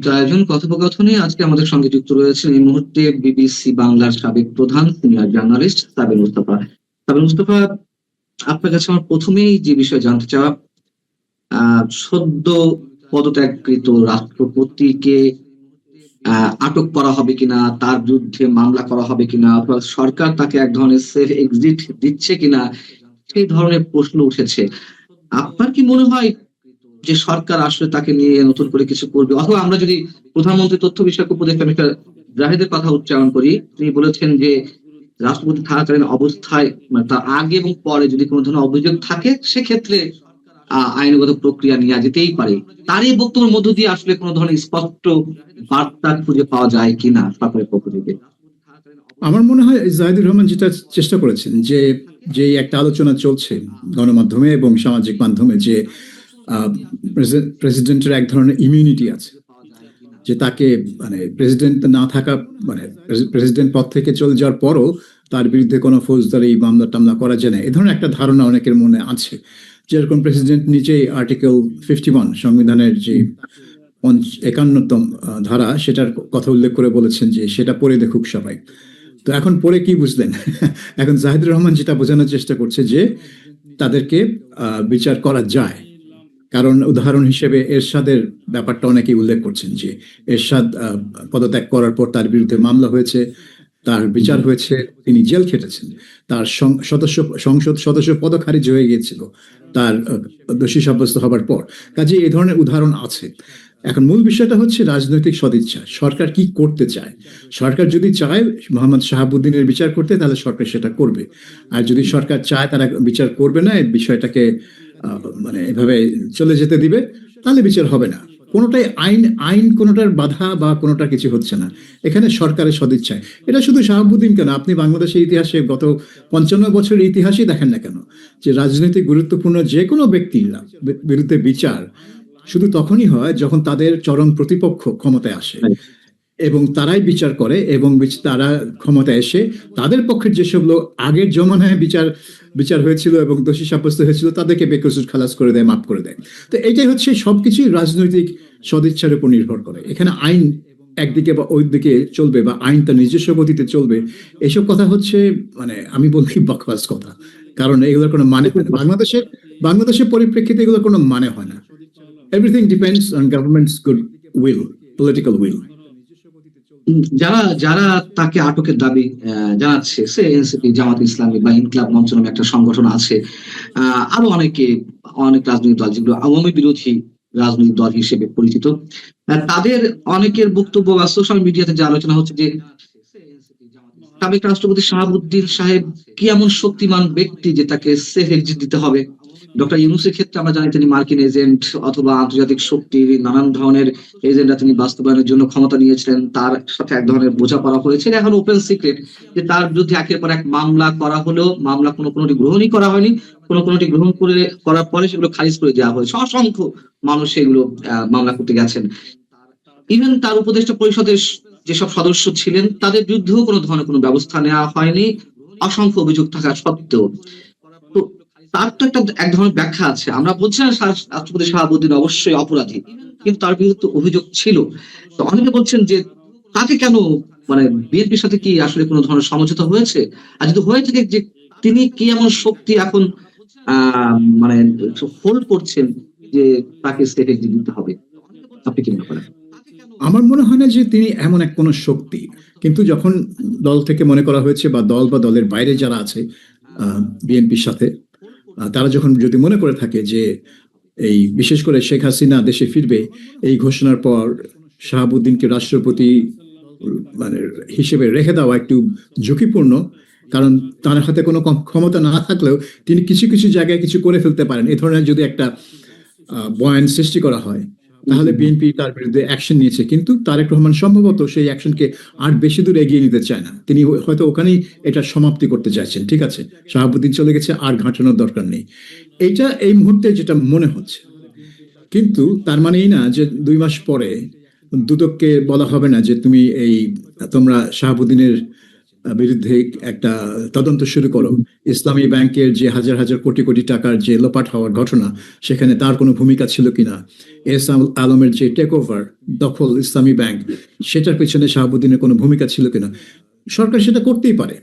চমৎকার আয়োজন কথোপকথনে আজকে আমাদের সঙ্গে যুক্ত রয়েছেন এই মুহূর্তে বিবিসি বাংলার সাবেক প্রধান সিনিয়র জার্নালিস্ট সাবির মুস্তফা। সাবির মুস্তফা, আপনার কাছে আমার প্রথমেই যে বিষয় জানতে চাওয়া, সদ্য পদত্যাগকৃত রাষ্ট্রপতিকে আটক করা হবে কিনা, তার বিরুদ্ধে মামলা করা হবে কিনা, অথবা সরকার তাকে এক ধরনের সেফ এক্সিট দিচ্ছে কিনা, সেই ধরনের প্রশ্ন উঠেছে। আপনার কি মনে হয় যে সরকার আসলে তাকে নিয়ে নতুন করে কিছু করবে? অথবা আমরা যদি প্রধানমন্ত্রী তথ্য বিষয়ক উপদেষ্টা মিস্টার জাহিদের কথা উচ্চারণ করি, তিনি বলেছেন যে রাষ্ট্রপতি থাকাকালীন অবস্থায়, মানে তার আগে এবং পরে যদি কোনো ধরনের অভিযোগ থাকে সেক্ষেত্রে আইনগত প্রক্রিয়া নেওয়া যেতেই পারে। তার এই বক্তব্যের মধ্য দিয়ে আসলে কোনো ধরনের স্পষ্ট বার্তা খুঁজে পাওয়া যায় কিনা সরকারের পক্ষ থেকে? আমার মনে হয় জাহিদুর রহমান যেটা চেষ্টা করেছেন যে যে একটা আলোচনা চলছে গণমাধ্যমে এবং সামাজিক মাধ্যমে যে প্রেসিডেন্টের এক ধরনের ইমিউনিটি আছে, যে তাকে মানে প্রেসিডেন্ট না থাকা মানে প্রেসিডেন্ট পদ থেকে চলে যাওয়ার পরও তার বিরুদ্ধে কোনো ফৌজদারি মামলা টামলা করা যায় না, এ ধরনের একটা ধারণা অনেকের মনে আছে। যেরকম প্রেসিডেন্ট নিজেই আর্টিকেল 51 সংবিধানের যে 51তম ধারা সেটার কথা উল্লেখ করে বলেছেন যে সেটা পড়ে দেখুক সবাই। তো এখন পরে কি বুঝলেন? এখন জাহিদুর রহমান যেটা বোঝানোর চেষ্টা করছে যে তাদেরকে বিচার করা যায়, কারণ উদাহরণ হিসেবে এরশাদের ব্যাপারটা অনেকেই উল্লেখ করছেন যে এরশাদ পদত্যাগ করার পর তার বিরুদ্ধে মামলা হয়েছে, তার বিচার হয়েছে, তিনি জেল খেটেছেন, তার সংসদ সদস্য পদ খারিজ হয়ে গিয়েছিল তার দোষী সাব্যস্ত হবার পর। কাজে এই ধরনের উদাহরণ আছে। এখন মূল বিষয়টা হচ্ছে রাজনৈতিক সদিচ্ছা, সরকার কি করতে চায়। সরকার যদি চায় মোহাম্মদ শাহাবুদ্দিনের বিচার করতে, তাহলে সরকার সেটা করবে। আর যদি সরকার চায় তারা বিচার করবে না, এই বিষয়টাকে মানে এভাবে চলে যেতে দিবে, তাহলে বিচার হবে না। কোনোটাই আইন আইন কোনোটার বাধা বা কোনোটা কিছু হচ্ছে না, এখানে সরকারের সদিচ্ছায়। এটা শুধু শাহাবুদ্দিন কেন, আপনি বাংলাদেশের ইতিহাসে গত 55 বছরের ইতিহাসই দেখেন না কেন, যে রাজনৈতিক গুরুত্বপূর্ণ যে কোনো ব্যক্তির বিরুদ্ধে বিচার শুধু তখনই হয় যখন তাদের চরম প্রতিপক্ষ ক্ষমতায় আসে এবং তারাই বিচার করে, এবং তারা ক্ষমতায় এসে তাদের পক্ষের যেসব লোক আগের জমানায় বিচার হয়েছিল এবং দোষী সাব্যস্ত হয়েছিল তাদেরকে বেকসুর খালাস করে দেয়, মাফ করে দেয়। তো এটাই হচ্ছে সবকিছুই রাজনৈতিক সদিচ্ছার উপর নির্ভর করে। এখানে আইন একদিকে বা ওই দিকে চলবে বা আইন তার নিজস্ব গতিতে চলবে, এসব কথা হচ্ছে মানে আমি বলি বকবাস কথা, কারণ এগুলোর কোনো মানে হয় না। বাংলাদেশের পরিপ্রেক্ষিতে এগুলোর কোনো মানে হয় না। Everything depends on government's goodwill, political will. যারা যারা তাকে আটকের দাবি জানাচ্ছে, সে এনসিপি, জামাত ইসলামী বা ইনকিলাব মঞ্চ নামে একটা সংগঠন আছে, আরো অনেক রাজনৈতিক দল যেগুলো আওয়ামী বিরোধী রাজনৈতিক দল হিসেবে পরিচিত, তাদের অনেকের বক্তব্য বা সোশ্যাল মিডিয়াতে যে আলোচনা হচ্ছে যে সাবেক রাষ্ট্রপতি শাহাবুদ্দিন সাহেব কি এমন শক্তিমান ব্যক্তি যে তাকে সেফ এক্সিট দিতে হবে। ডক্টর ইউনূসের ক্ষেত্রে আমরা জানি তিনি মার্কিন এজেন্ট অথবা আন্তর্জাতিক শক্তির নানান ধরনের এজেন্ডা তিনি বাস্তবায়নের জন্য ক্ষমতা নিয়েছিলেন, তার সাথে এক ধরনের বোঝাপড়া হয়েছে। এখন ওপেন সিক্রেট যে তার বিরুদ্ধে একের পর এক মামলা করা হলেও মামলা কোনোটি গ্রহণই করা হয়নি, কোনোটি গ্রহণ করার পরে সেগুলো খারিজ করে দেওয়া হয়েছে। অসংখ্য মানুষ সেগুলো মামলা করতে গেছেন। ইভেন তার উপদেষ্টা পরিষদের যেসব সদস্য ছিলেন তাদের বিরুদ্ধেও কোনো ধরনের কোনো ব্যবস্থা নেওয়া হয়নি, অসংখ্য অভিযোগ থাকা সত্ত্বেও। তো তার তো এক ধরনের ব্যাখ্যা আছে। আমরা বলছি না রাষ্ট্রপতি শাহাবুদ্দিন অবশ্যই অপরাধী, কিন্তু তার বিরুদ্ধে অভিযোগ ছিল। তো অনেকে বলছেন যে তাকে কেন, মানে বিএনপির সাথে কি আসলে কোনো ধরনের সমঝোতা হয়েছে? আর যদি হয়ে থাকে, যে তিনি কি এমন শক্তি এখন মানে হোল্ড করছেন যে তাকে স্টেট এক্সিট দিতে হবে? আপনি কি মনে করেন? আমার মনে হয় না যে তিনি এমন এক কোনো শক্তি, কিন্তু যখন দল থেকে মনে করা হয়েছে বা দল বা দলের বাইরে যারা আছে বিএনপির সাথে, তারা যখন যদি মনে করে থাকে যে এই বিশেষ করে শেখ হাসিনা দেশে ফিরবে, এই ঘোষণার পর শাহাবুদ্দিনকে রাষ্ট্রপতি মানে হিসেবে রেখে দেওয়া একটু ঝুঁকিপূর্ণ, কারণ তার হাতে কোনো ক্ষমতা না থাকলেও তিনি কিছু কিছু জায়গায় কিছু করে ফেলতে পারেন, এ ধরনের যদি একটা বয়ান সৃষ্টি করা হয়, তাহলে বিএনপি তার বিরুদ্ধে অ্যাকশন নিয়েছে। কিন্তু তারেক রহমান সম্ভবত সেই অ্যাকশনকে আর বেশি দূর এগিয়ে নিতে চায় না, তিনি হয়তো ওখানেই এটা সমাপ্তি করতে চাইছেন। ঠিক আছে, শাহাবুদ্দিন চলে গেছে, আর ঘাটানোর দরকার নেই, এইটা এই মুহূর্তে যেটা মনে হচ্ছে। কিন্তু তার মানে এই না যে 2 মাস পরে দুদককে বলা হবে না যে তোমরা শাহাবুদ্দিনের বিরুদ্ধে একটা তদন্ত শুরু করো। ইসলামী ব্যাংকের যে হাজার হাজার কোটি কোটি টাকার যে লোপাট হওয়ার ঘটনা, সেখানে তার কোনো ভূমিকা ছিল কিনা, এস আলমের যে টেক ওভার দখল ইসলামী ব্যাংক, সেটার পেছনে শাহাবুদ্দিনের কোনো ভূমিকা ছিল কিনা, সরকার সেটা করতেই পারে,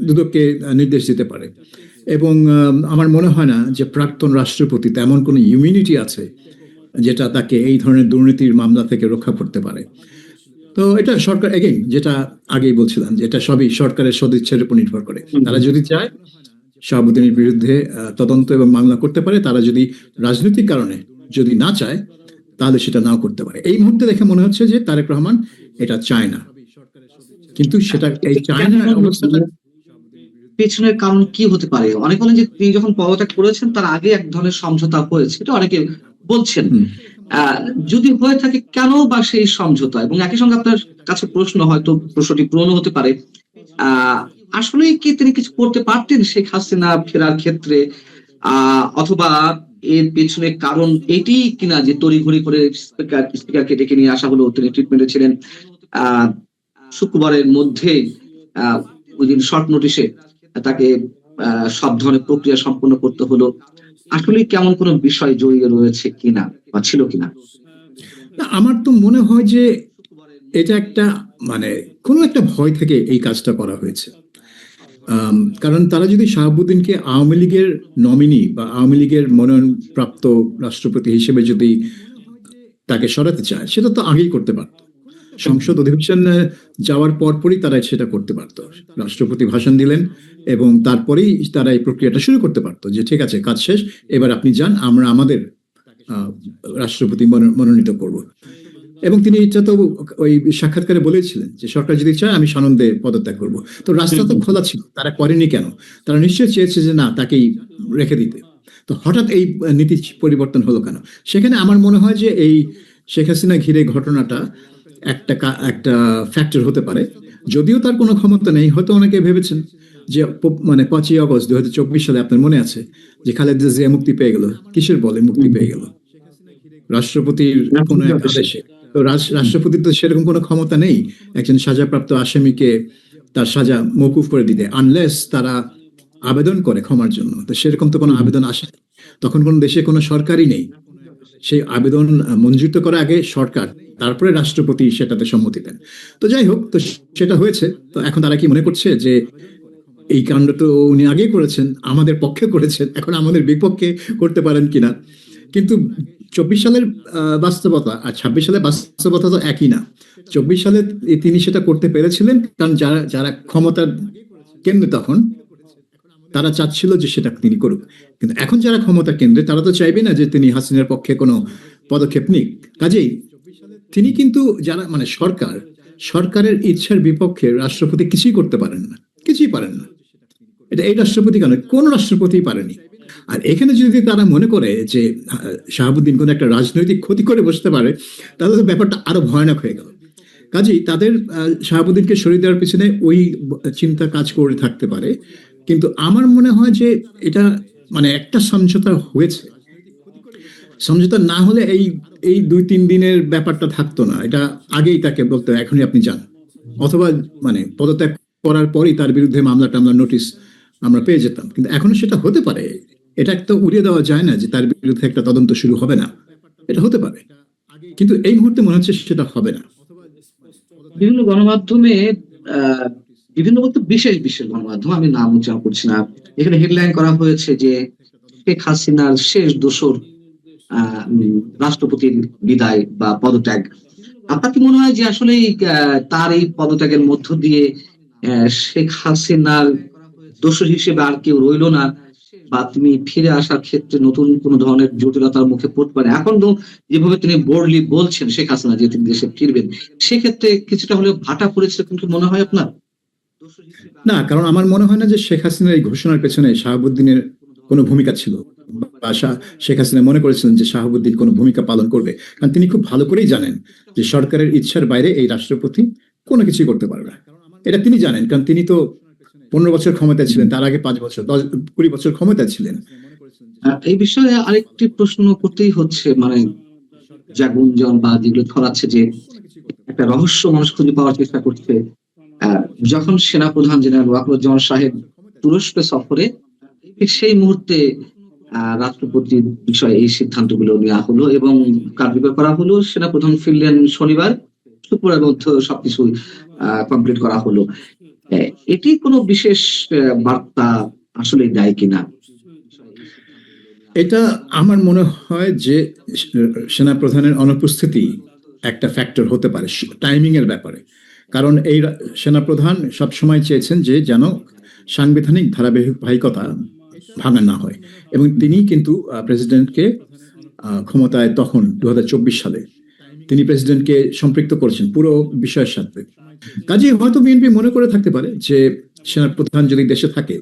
দুদককে নির্দেশ দিতে পারে। এবং আমার মনে হয় না যে প্রাক্তন রাষ্ট্রপতি তেমন কোনো ইমিউনিটি আছে যেটা তাকে এই ধরনের দুর্নীতির মামলা থেকে রক্ষা করতে পারে। তো এটা সরকার, এগেইন যেটা আগেই বলছিলাম, যে এটা সবই সরকারের সদিচ্ছার উপর নির্ভর করে। তারা যদি চায় শাহাবুদ্দিনের বিরুদ্ধে তদন্ত এবং মামলা করতে পারে, তারা যদি রাজনৈতিক কারণে যদি না চায় তাহলে সেটা নাও করতে পারে। এই মুহূর্তে দেখে মনে হচ্ছে যে তারেক রহমান এটা চায় না, কিন্তু সেটা এই চায় না অবস্থাটা পেছনের কারণ কি হতে পারে? অনেকে বলেন যে তিনি যখন পদত্যাগ করেছেন তার আগে এক ধরনের সমঝোতা হয়েছে, এটা অনেকে বলছেন। আহ, যদি হয়ে থাকে কেন বা সেই সমঝোতা? এবং একই সঙ্গে আপনার কাছে প্রশ্ন, হয়তো প্রশ্নটি পূরণ হতে পারে, আহ আসলে কি তিনি কিছু করতে পারতেন শেখ হাসিনা ফেরার ক্ষেত্রে, অথবা এর পেছনে কারণ এটি কিনা যে তড়িঘড়ি করে স্পিকারকে ডেকে নিয়ে আসা হলো, তিনি ট্রিটমেন্টে ছিলেন, আহ শুক্রবারের মধ্যে ওই দিন শর্ট নোটিশে তাকে সব ধরনের প্রক্রিয়া সম্পন্ন করতে হলো, আসলে কেমন কোনো বিষয় জড়িয়ে রয়েছে কিনা বা ছিল কিনা? না, আমার তো মনে হয় যে এটা একটা মানে কোনো একটা ভয় থেকে এই কাজটা করা হয়েছে। কারণ তারা যদি শাহাবুদ্দিনকে আওয়ামী লীগের নমিনি বা আওয়ামী লীগের মনোনয়নপ্রাপ্ত রাষ্ট্রপতি হিসেবে যদি তাকে সরাতে চায়, সেটা তো আগেই করতে পারতো। সংসদ অধিবেশন যাওয়ার পরপরই তারা সেটা করতে পারতো। রাষ্ট্রপতি ভাষণ দিলেন এবং তারপরেই তারা এই প্রক্রিয়াটা শুরু করতে পারতো, যে ঠিক আছে, কাজ শেষ, এবার আপনি যান, আমরা আমাদের রাষ্ট্রপতি মনোনীত করব। এবং তিনি এটা তো ওই সাক্ষাৎকারে বলেছিলেন যে সরকার যদি চায় আমি সানন্দে পদত্যাগ করব। তো রাস্তা তো খোলা ছিল, তারা করেনি কেন? তারা নিশ্চয়ই চেয়েছে যে না, তাকেই রেখে দিতে। তো হঠাৎ এই নীতি পরিবর্তন হলো কেন? সেখানে আমার মনে হয় যে এই শেখ হাসিনা ঘিরে ঘটনাটা একটা ফ্যাক্টর হতে পারে। যদিও তার কোনো ক্ষমতা নেই, হয়তো অনেকে ভেবেছেন যে মানে 5ই আগস্ট 2024 সালে আপনার মনে আছে যে খালেদা জিয়া মুক্তি পেয়ে গেল, কিসের বলে মুক্তি পেয়ে গেল? রাষ্ট্রপতির কোন এক আদেশে। তো রাষ্ট্রপতির তো সেরকম কোনো ক্ষমতা নেই একজন সাজাপ্রাপ্ত আসামিকে তার সাজা মওকুফ করে দিতে, আনলেস তারা আবেদন করে ক্ষমার জন্য। তো সেরকম তো কোনো আবেদন আসে, তখন কোন দেশে কোনো সরকারই নেই। সেই আবেদন মঞ্জুর তো করা আগে সরকার, তারপরে রাষ্ট্রপতি সেটাতে সম্মতি দেন। তো যাই হোক, তো সেটা হয়েছে। তো এখন তারা কি মনে করছে যে এই কাণ্ড তো উনি আগে করেছেন, আমাদের পক্ষে করেছেন, এখন আমাদের বিপক্ষে করতে পারেন কিনা? কিন্তু 24 সালের বাস্তবতা আর 26 সালের বাস্তবতা তো একই না। 24 সালে তিনি সেটা করতে পেরেছিলেন কারণ যারা যারা ক্ষমতার কেন্দ্রে তখন, তারা চাচ্ছিল যে সেটা তিনি করুক। কিন্তু এখন যারা ক্ষমতা কেন্দ্রে, তারা তো চাইবে না যে তিনি হাসিনার পক্ষে কোনো পদক্ষেপ নিক। কাজেই তিনি কিন্তু যারা মানে সরকারের ইচ্ছার বিপক্ষে রাষ্ট্রপতি কিছুই করতে পারেন না, কিছুই পারেন না। এটা এই রাষ্ট্রপতি কেন, কোন রাষ্ট্রপতি পারেনি। আর এখানে যদি তারা মনে করে যে শাহাবুদ্দিন কোন একটা রাজনৈতিক ক্ষতি করে বসতে পারে, তাহলে তো ব্যাপারটা আরো ভয়ানক হয়ে গেল। কাজেই তাদের শাহাবুদ্দিনকে সরিয়ে দেওয়ার পিছনে ওই চিন্তা কাজ করে থাকতে পারে। কিন্তু আমার মনে হয় যে এটা মানে একটা সমঝোতা হয়েছে। সমঝোতা না হলে এই এই 2-3 দিনের ব্যাপারটা থাকতো না। এটা আগেই তাকে বলতো এখনই আপনি যান, অথবা মানে পদত্যাগ করার পরই তার বিরুদ্ধে মামলা টামলা নোটিশ আমরা পেয়ে যেতাম। কিন্তু এখনো সেটা হতে পারে, এটা তো উড়িয়ে দেওয়া যায় না যে তার বিরুদ্ধে একটা তদন্ত শুরু হবে না। এটা হতে পারে, কিন্তু এই মুহূর্তে মনে হচ্ছে সেটা হবে না। বিভিন্ন গণমাধ্যমে, আহ বিভিন্ন বলতে বিশেষ বিশেষ গণমাধ্যম, আমি নাম উচ্চারণ করছি না, এখানে হেডলাইন করা হয়েছে যে শেখ হাসিনার শেষ দোসর রাষ্ট্রপতির বিদায় বা পদত্যাগ। আপনার কি মনে হয় যে আসলে তার এই পদত্যাগের মধ্য দিয়ে শেখ হাসিনার দোসর হিসেবে আর কেউ রইলো না, বা তিনি ফিরে আসার ক্ষেত্রে নতুন কোন ধরনের জটিলতার মুখে পড়তে পারে? এখন তো যেভাবে তিনি বোল্ডলি বলছেন শেখ হাসিনা যে তিনি দেশে ফিরবেন, সেক্ষেত্রে কিছুটা হলেও ভাটা পড়েছে কিন্তু মনে হয় আপনার? না, কারণ আমার মনে হয় না যে শেখ হাসিনার এই ঘোষণার পেছনে শাহাবুদ্দিনের কোনো ভূমিকা ছিল, বা শেখ হাসিনা মনে করেছিলেন যে শাহাবুদ্দিন কোনো ভূমিকা পালন করবে। কারণ তিনি খুব ভালো করেই জানেন যে সরকারের ইচ্ছার বাইরে এই রাষ্ট্রপতি কোনো কিছুই করতে পারবে না। এটা তিনি জানেন, কারণ তিনি তো 15 বছর ক্ষমতায় ছিলেন, তার আগে 5 বছর 20 বছর ক্ষমতায় ছিলেন। এই বিষয়ে আরেকটি প্রশ্ন করতেই হচ্ছে, মানে যা গুঞ্জন বা যেগুলো ছড়াচ্ছে যে একটা রহস্য মানুষ খুঁজে পাওয়ার চেষ্টা করছে, আহ, যখন সেনাপ্রধান জেনারেল ওয়াকারুজ্জামান সাহেব তুরস্ক সফরে, ঠিক সেই মুহূর্তে রাষ্ট্রপতির বিষয়ে এই সিদ্ধান্তগুলো নেওয়া হলো এবং কার্যকর করা হলো। সেনাপ্রধান ফিরলেন শনিবার, শুক্রবারের মধ্যে সবকিছু কমপ্লিট করা হলো। এটি কোনো বিশেষ বার্তা আসলে দেয় কিনা? এটা আমার মনে হয় যে সেনাপ্রধানের অনুপস্থিতি একটা ফ্যাক্টর হতে পারে টাইমিং এর ব্যাপারে। কারণ এই সেনাপ্রধান সবসময় চেয়েছেন যে যেন সাংবিধানিক ধারাবাহিকতা ভাঙা না হয়, এবং তিনি কিন্তু প্রেসিডেন্টকে ক্ষমতায় তখন 2024 সালে তিনি প্রেসিডেন্টকে সম্পৃক্ত করেছেন পুরো বিষয়ের সাথে। কাজেই হয়তো বিএনপি মনে করে থাকতে পারে যে সেনাপ্রধান যদি দেশে থাকে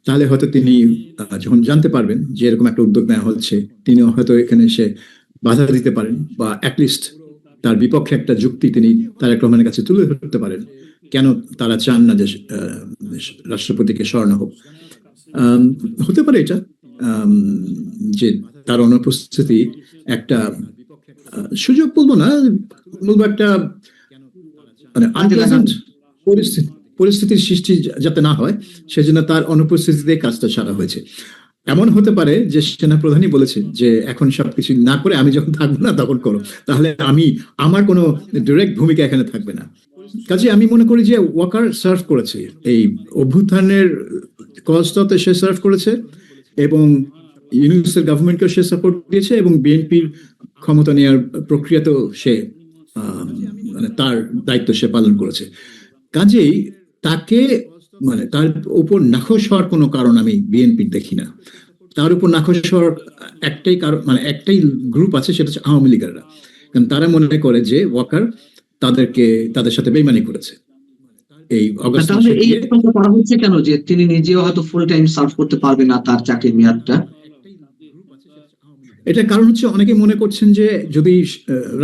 তাহলে হয়তো তিনি যখন জানতে পারবেন যে এরকম একটা উদ্যোগ নেওয়া হচ্ছে, তিনি হয়তো এখানে এসে বাধা দিতে পারেন বা অ্যাটলিস্ট তার বিপক্ষে একটা যুক্তি তিনি তারেক রহমানের কাছে তুলে ধরতে পারেন কেন তারা চান না যে রাষ্ট্রপতিকে সরানো হোক। হতে পারে এটা যে তার অনুপস্থিতি একটা সুযোগ বলবো না, বলবো একটা মানে আনপ্লেজেন্ট পরিস্থিতির সৃষ্টি যাতে না হয় সেজন্য তার অনুপস্থিতিতে কাজটা সারা হয়েছে। এমন হতে পারে যে সেনাপ্রধানই বলেছে যে এখন সবকিছু না করে আমি যখন থাকবো না তখন করো, তাহলে আমার কোনো ডিরেক্ট ভূমিকা এখানে থাকবে না। কাজে আমি মনে করি যে ওয়াকার সার্ভ করেছে এই অভ্যুত্থানের কজটাতে, সে সার্ভ করেছে এবং ইউনিসের গভর্নমেন্টকেও সে সাপোর্ট দিয়েছে এবং বিএনপির ক্ষমতা নেওয়ার প্রক্রিয়াতেও সে মানে তার দায়িত্ব সে পালন করেছে। কাজেই তাকে মানে তার উপর নাখোশ হওয়ার কোনো কারণ আমি বিএনপির দেখি না। তার উপর নাখোশ হওয়ার একটাই কারণ, মানে একটাই গ্রুপ আছে, সেটা হচ্ছে আওয়ামী লীগেররা। কারণ তারা মনে করে যে ওয়াকার তাদের সাথে বেইমানি করেছে এই অগস্ট তাহলে মাসে এই গিয়ে। আশঙ্কা করা হচ্ছে কেন যে তিনি নিজেও হয়তো ফুল টাইম সার্ভ করতে পারবে না তার চাকরির মেয়াদটা? এটা কারণ হচ্ছে অনেকে মনে করছেন যে যদি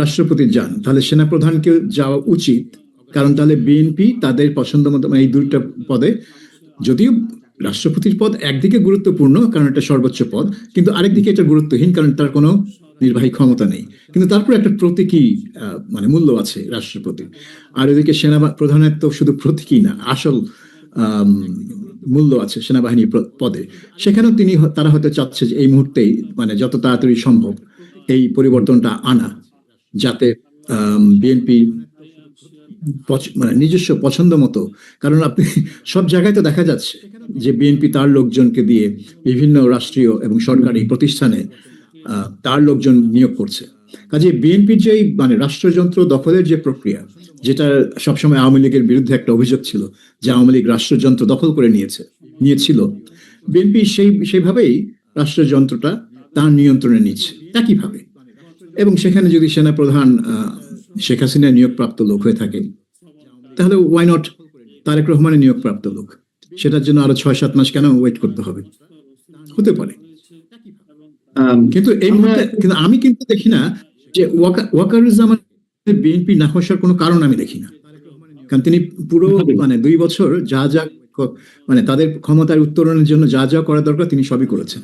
রাষ্ট্রপতি যান তাহলে সেনাপ্রধানকে যাওয়া উচিত, কারণ তাহলে বিএনপি তাদের পছন্দ মতো এই দুইটা পদে, যদিও রাষ্ট্রপতির পদ একদিকে গুরুত্বপূর্ণ কারণ এটা সর্বোচ্চ পদ, কিন্তু আরেকদিকে এটা গুরুত্বহীন কারণ তার কোনো নির্বাহী ক্ষমতা নেই, কিন্তু তারপর একটা প্রতীকী মানে মূল্য আছে রাষ্ট্রপতি। আর এদিকে সেনা প্রধানের তো শুধু প্রতীকী না, আসল মূল্য আছে সেনাবাহিনী পদে। সেখানেও তারা হয়তো চাচ্ছে যে এই মুহূর্তেই মানে যত তাড়াতাড়ি সম্ভব এই পরিবর্তনটা আনা, যাতে বিএনপি মানে নিজস্ব পছন্দ মতো, কারণ আপনি সব জায়গায় তো দেখা যাচ্ছে যে বিএনপি তার লোকজনকে দিয়ে বিভিন্ন রাষ্ট্রীয় এবং সরকারি প্রতিষ্ঠানে তার লোকজন নিয়োগ করছে। কাজে বিএনপির যে মানে রাষ্ট্রযন্ত্র দখলের যে প্রক্রিয়া, যেটা সবসময় আওয়ামী লীগের বিরুদ্ধে একটা অভিযোগ ছিল যে আওয়ামী লীগ রাষ্ট্রযন্ত্র দখল করে নিয়েছিল, বিএনপি সেইভাবেই রাষ্ট্রযন্ত্রটা তার নিয়ন্ত্রণে নিচ্ছে একইভাবে। এবং সেখানে যদি সেনাপ্রধান শেখ হাসিনা নিয়োগপ্রাপ্ত লোক হয়ে থাকে তাহলে ওয়াই নট তারেক রহমানের নিয়োগপ্রাপ্ত লোক, সেটার জন্য আরো 6-7 মাস কেন ওয়েট করতে হবে? হতে পারে। কিন্তু এই মুহূর্তে কিন্তু আমি কিন্তু দেখি না যে ওয়াকারুজ্জামান বিএনপি না হওয়ার কোনো কারণ আমি দেখি না, কারণ তিনি পুরো মানে 2 বছর যা যা মানে তাদের ক্ষমতার উত্তরণের জন্য যা যা করা দরকার তিনি সবই করেছেন।